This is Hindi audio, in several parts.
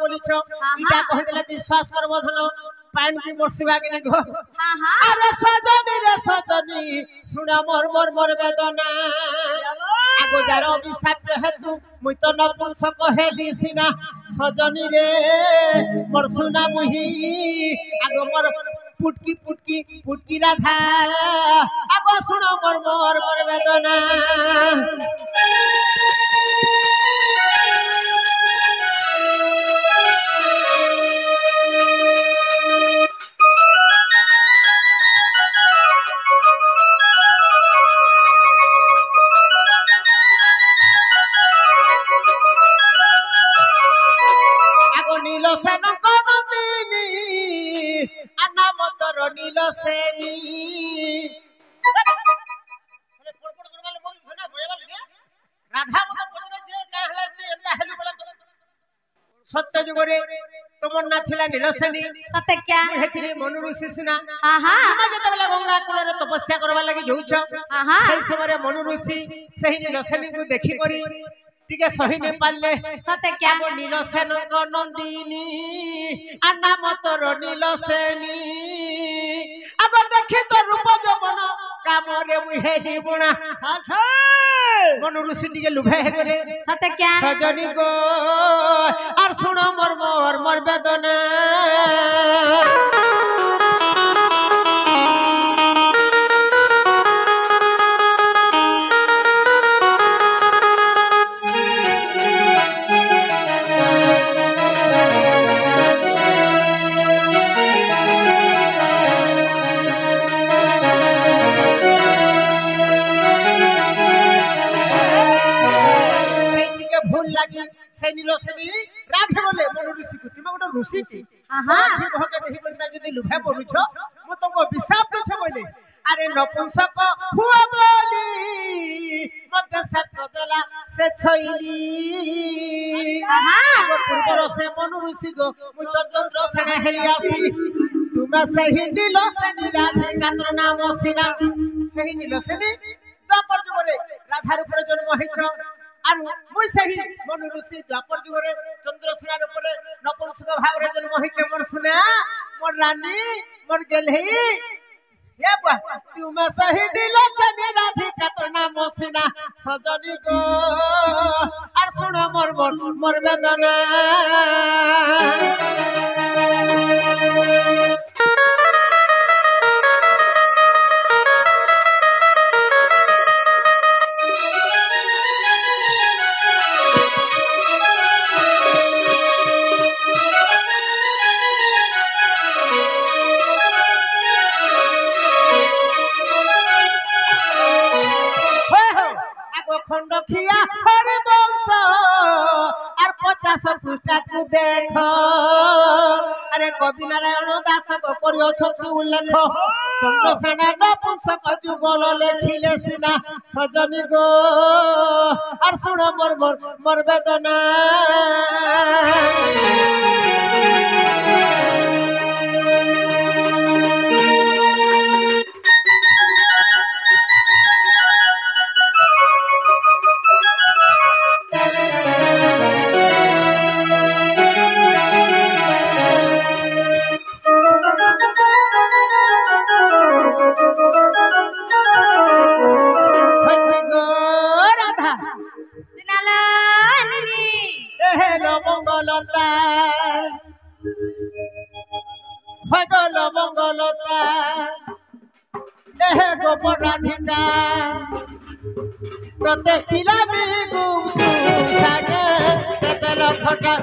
बोलिछ इटा कहि देले विश्वास करबो धन पान की बरसिबा कि नहीं गो अरे सजनी सुना मोर मोर मोर वेदना आगो जार अभिशाप हेतु मुई तो नपुंसक हेली सिना सजनी रे मोर सुना मुही आगो मोर पुटकी पुटकी पुटकी राधा आगो सुनो मोर मोर मोर वेदना नीलसेन कनदिनी अनामतर नीलसेनी राधा मत पदरे जे कहला एला हेलु बोला सत्य जुगरे तुमर ना थिला नीलसेनी सत्य क्या हेतिनी मनु ऋषि सुना हां हां तुम जते बेला गंगा कुलरे तपस्या करबा लागि जोउछ हां हां सही समय मनु ऋषि सही नीलसेनी को देखि करी ठीक है सही ने पाले सत्य क्या नीलसेन नंदिनी अनामतर नीलसेनी अब देखि तो रूप जवन कामरे मुहेली बुणा मनु ऋषि टिके लुभे हे करे सत्य क्या सजनी गो और सुनो मोर मोर मोर वेदना से नीलसेनी राधे बोले मनु ऋषि को तुम गोटे ऋषि टी हां छी भके देहि करता जदी लुभे पडुछ मु तुमको विशाप दछ बोले अरे नपुंसक हुआ बोली मत सत देला से छैली हां पूर्वर से मनु ऋषि गो मु तो चंद्र सेना हेली आसी तुम सही नीलसेनी राधे कातर नाम सिना सही नीलसेनी द्वापर जुगरे राधा रूप जन्म हिछ आरु मुई सही मनु ऋषि द्वापर जुगरे चंद्रसेना ऊपर नपुंसक भाव रे जन्म होइछे मोर सुना मोर रानी मोर गेलही हे बा तुम सही नीलसेनी राधिका तोर नाम सिना सजनी गो आर सुनो मोर मोर मोर वेदना खंडखिया हरि वंश और 50 पृष्ठा को देख अरे कवि नारायण दास करियो छथि उल्लेख चंद्रसेना नपुंसक जुगल लेखिले सिना सजनी गो और सुनो मोर मोर मोर वेदना मंगलता भगल मंगलता एहे गोपर राधिका तते पिला भी गुचु सागे तते लखटा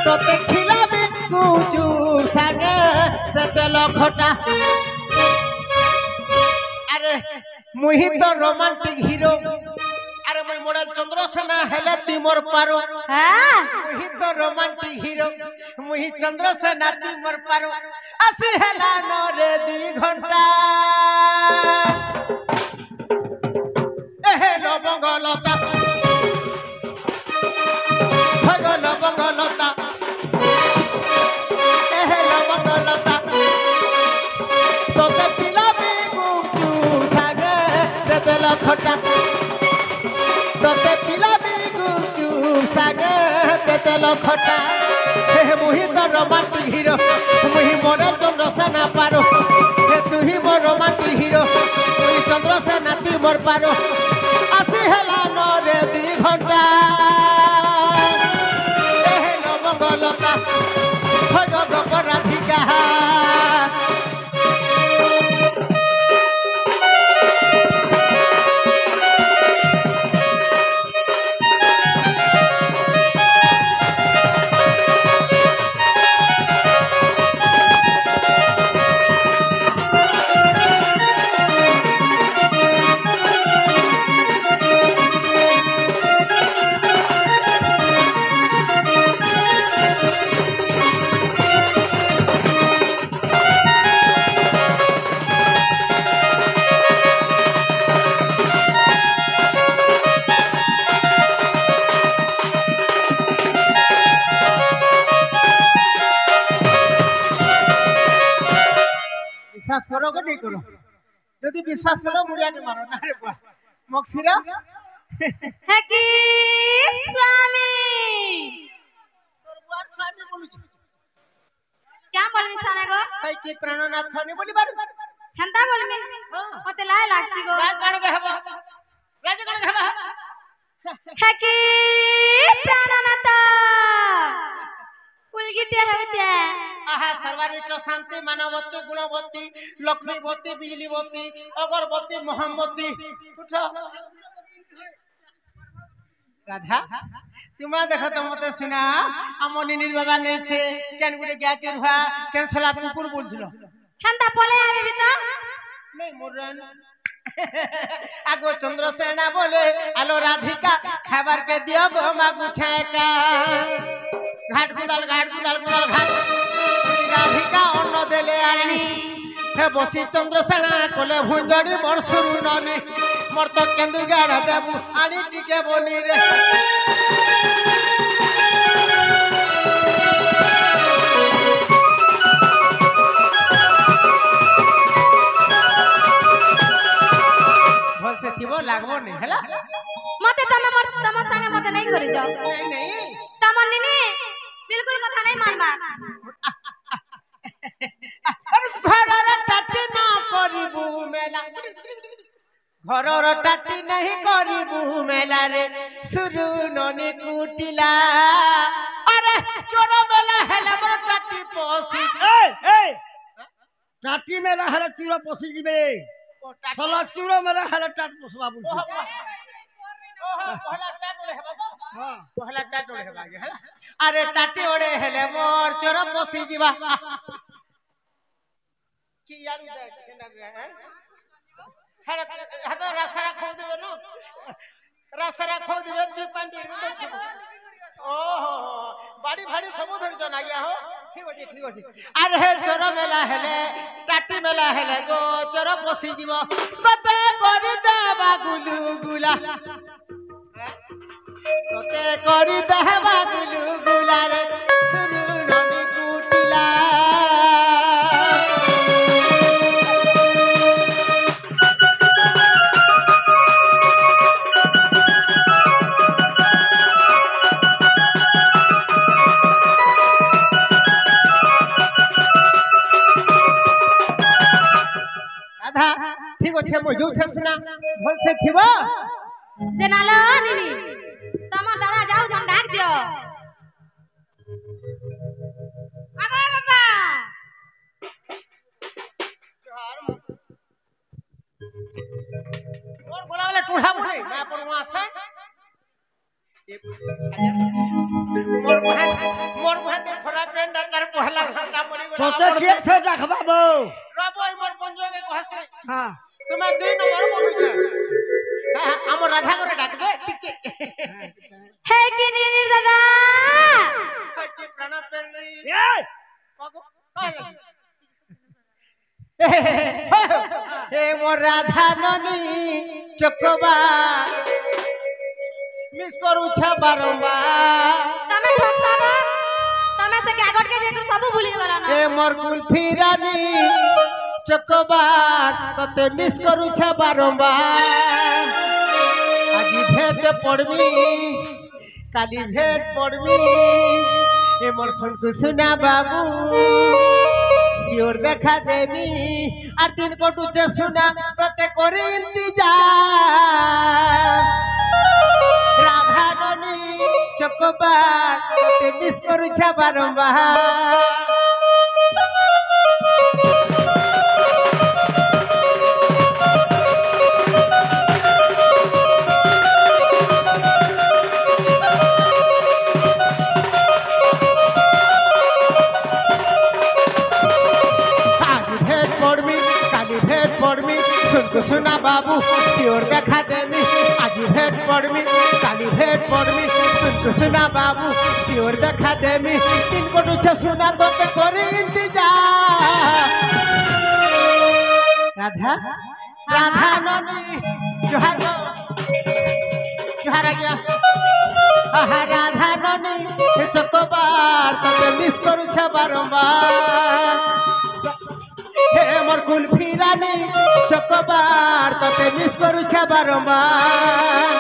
तते खिला भी गुचु सागे तते लखटा अरे मुही तो रोमांटिक हीरो अरे मैं मॉडल चंद्रसेना हेले तिमोर पारो हां मुही तो रोमांटिक हीरो मुही चंद्रसेना तिमोर पारो आसी हेला न रे 2 घंटा एहे लवंगलता भगल लवंगलता एहे लवंगलता तोते पिला भी गुचु सागे तेते लखटा तोते पिला भी गुचु सागे तेते खटा हे मुही तो रोमांटिक हीरो मुही मोरे चंद्रसेना पारो हे तू ही मोर रोमांटिक हीरो मुही चंद्रसेना तू मोर पारो आसी हेला नरे 2 घंटा हे नवमंगलता भजग राधिका विश्वास करो कि नहीं करो यदि विश्वास करो मुड़िया नहीं मारो ना रे बुआ मक्सिरा है कि स्वामी तोर बुआर स्वामी बोलु छ क्या बोलमी साना गो है कि प्राणनाथ नहीं बोली बार हंता बोलमी मते लाय लागसी गो राज गण के हबो राज गण के हबो है कि प्राणनाथ उलगिटे होचे आहा सर्वारिष्ट शांति मानवती गुणवती लक्ष्मीवती बिजलीवती अगरबती मोहम्मती उठ राधा तुम देख तो मत सिना आम निनी दादा नहीं से केन गुटे गाय चुरवा केन सला कुकुर बोलथिलो हंता बोले आबे भी तो नहीं मुरन आगो चंद्रसेना बोले आलो राधिका खबर के दियो गो मागु छेका घाट गुदाल घाट राधिका अन्न देले आनी हे बसी चंद्रसेना कोले भुंजड़ी मोर सुरु ननी मोर तो केंदु गाड़ा देबु आनी टिके बनी रे भल से थिबो लागबो नहीं हला मते तमे मोर तम संगे मते नहीं करि जाओ नहीं तमन्नी नी बिल्कुल कथा नहीं मानबा घरर टाटी ना करिबू मेला घरर टाटी नहीं करिबू मेला रे सुरु ननी कुटिला अरे चोर मेला हेले मोर टाटी पोसी ए टाटी मेला हेले चूरा पोसी जिबे छला चूरा मेला हेले टाट पोसबा बुझ पहला टाट ओले हेबा तो हां पहला टाट ओले हेबा गे हला अरे टाटी ओले हेले मोर चोर पोसी जिबा की यार देख केना रे हर हतो रसरा खो देबे नो रसरा खो देबे तू पांडी ओहो बाड़ी भाड़ी सब धरि जना गया हो ठीक अछि अरे चोर मेला हेले टाटी मेला हेले गो चोर पोसी जीवो तते करि देबा गुलु गुला तते करि देबा गुलु गुला रे सुरु ननी कुटिला ठीक अच्छे मो छे सुना भल से थिबो जे नालो निनी तम दादा जाऊ जन डाक दियो अगर बाबा मोर बोला वाला टूढ़ा मुड़ी मैं अपन वहां से मोर बहन के खराब पेंडा तार पहला घंटा मरी तो के से देखबाबो रबो मोर बंजो के कहसे हां तुम्हें 2 नंबर बोलू छे हां हम राधा करे डाक दे टिके हे कि निनी दादा के प्राण पेर नहीं ए पागो हे मोर राधा ननी चकबा मिस करू छ बारंबार तमे ठकसाबो तमे से के आगट के जेकर सब भूली गला ना ए मोर कुल्फी रानी चकबार तते मिस करू छ बारंबार आज भेट पड़बी কালি ভেট পড়বি এমর শুনকু শুনা বাবু শিওর দেখা দেবি আর দিন কটুছে শুনা তোতে করে ইন্তজার রাধা ননি চকবার তোতে মিস করুছা বারম্বার শুনকু শুনা বাবু শিওর দেখা দেবি আজি ভেট পড়বি কালি ভেট পড়বি শুনকু শুনা বাবু শিওর দেখা দেবি তিন কটুছে শুনা তোতে করে ইন্তজার রাধা রাধা ননি জোহার জোহার আজ্ঞা আহা রাধা ননি চকবার তোতে মিস করুছে বারম্বার হে মোর কুলফি রানী চকবার তোতে মিস করুছে বারম্বার